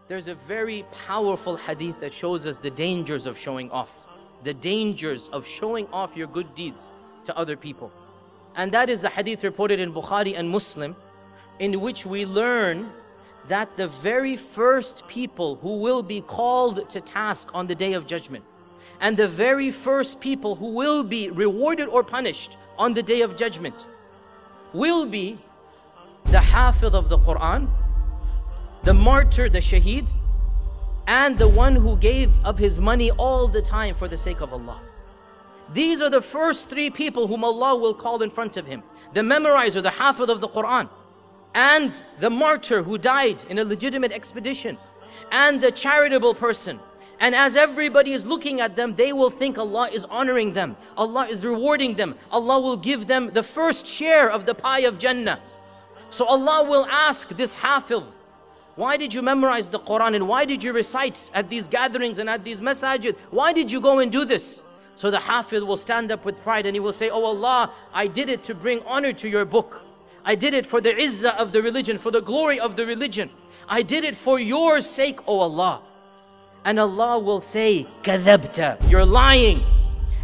There's a very powerful hadith that shows us the dangers of showing off. The dangers of showing off your good deeds to other people. And that is a hadith reported in Bukhari and Muslim, in which we learn that the very first people who will be called to task on the Day of Judgment, and the very first people who will be rewarded or punished on the Day of Judgment, will be the Hafidh of the Quran, the martyr, the shaheed, and the one who gave of his money all the time for the sake of Allah. These are the first three people whom Allah will call in front of Him. The memorizer, the Hafidh of the Quran, and the martyr who died in a legitimate expedition, and the charitable person. And as everybody is looking at them, they will think Allah is honoring them, Allah is rewarding them, Allah will give them the first share of the pie of Jannah. So Allah will ask this Hafidh, why did you memorize the Quran, and why did you recite at these gatherings and at these masajid? Why did you go and do this? So the Hafidh will stand up with pride and he will say, oh Allah, I did it to bring honor to your book. I did it for the izzah of the religion, for the glory of the religion. I did it for your sake, oh Allah. And Allah will say, kadhabta, you're lying.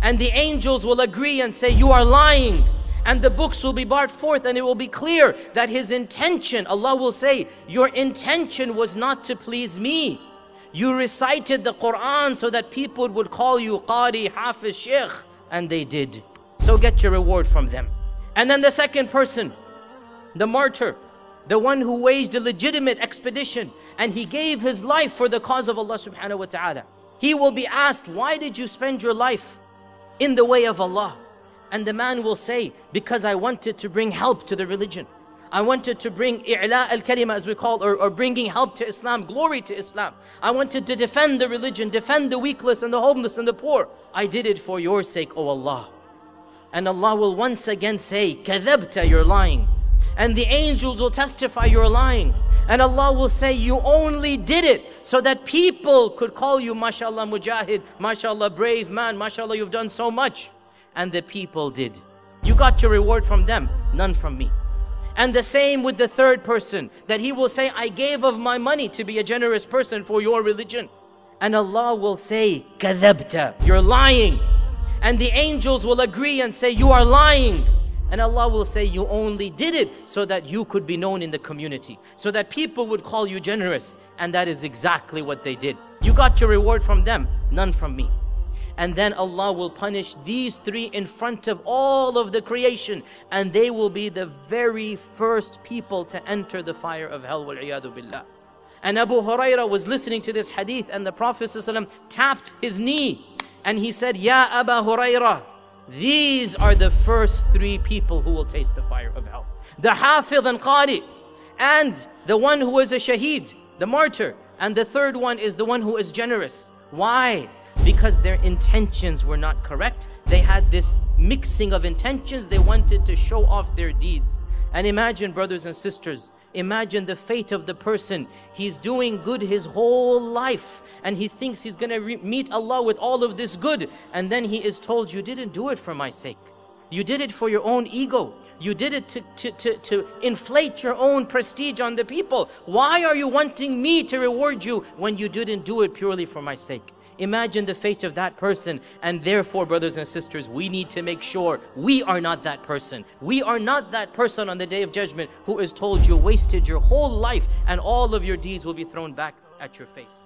And the angels will agree and say, you are lying. And the books will be brought forth and it will be clear that his intention, Allah will say, your intention was not to please me. You recited the Quran so that people would call you Qari, Hafiz, Sheikh, and they did. So get your reward from them. And then the second person, the martyr, the one who waged a legitimate expedition and he gave his life for the cause of Allah subhanahu wa ta'ala. He will be asked, why did you spend your life in the way of Allah? And the man will say, because I wanted to bring help to the religion. I wanted to bring i'la al-kalima, as we call, or bringing help to Islam, glory to Islam. I wanted to defend the religion, defend the weakless and the homeless and the poor. I did it for your sake, O Allah. And Allah will once again say, kadhabta, you're lying. And the angels will testify, you're lying. And Allah will say, you only did it so that people could call you, mashallah, mujahid, mashallah, brave man, mashallah, you've done so much. And the people did. You got your reward from them, none from me. And the same with the third person, that he will say, I gave of my money to be a generous person for your religion. And Allah will say, kadhabta, you're lying. And the angels will agree and say, you are lying. And Allah will say, you only did it so that you could be known in the community, so that people would call you generous. And that is exactly what they did. You got your reward from them, none from me. And then Allah will punish these three in front of all of the creation, and they will be the very first people to enter the fire of hell, wal-iyadu billah. And Abu Hurairah was listening to this hadith, and the Prophet ﷺ tapped his knee and he said, Ya Abu Hurairah, these are the first three people who will taste the fire of hell. The Hafidh and Qari, and the one who is a shaheed, the martyr, and the third one is the one who is generous. Why? Because their intentions were not correct. They had this mixing of intentions. They wanted to show off their deeds. And imagine, brothers and sisters, imagine the fate of the person. He's doing good his whole life and he thinks he's gonna meet Allah with all of this good, and then he is told, you didn't do it for my sake. You did it for your own ego. You did it to inflate your own prestige on the people. Why are you wanting me to reward you when you didn't do it purely for my sake? Imagine the fate of that person. And therefore, brothers and sisters, we need to make sure we are not that person. We are not that person on the Day of Judgment who is told you wasted your whole life and all of your deeds will be thrown back at your face.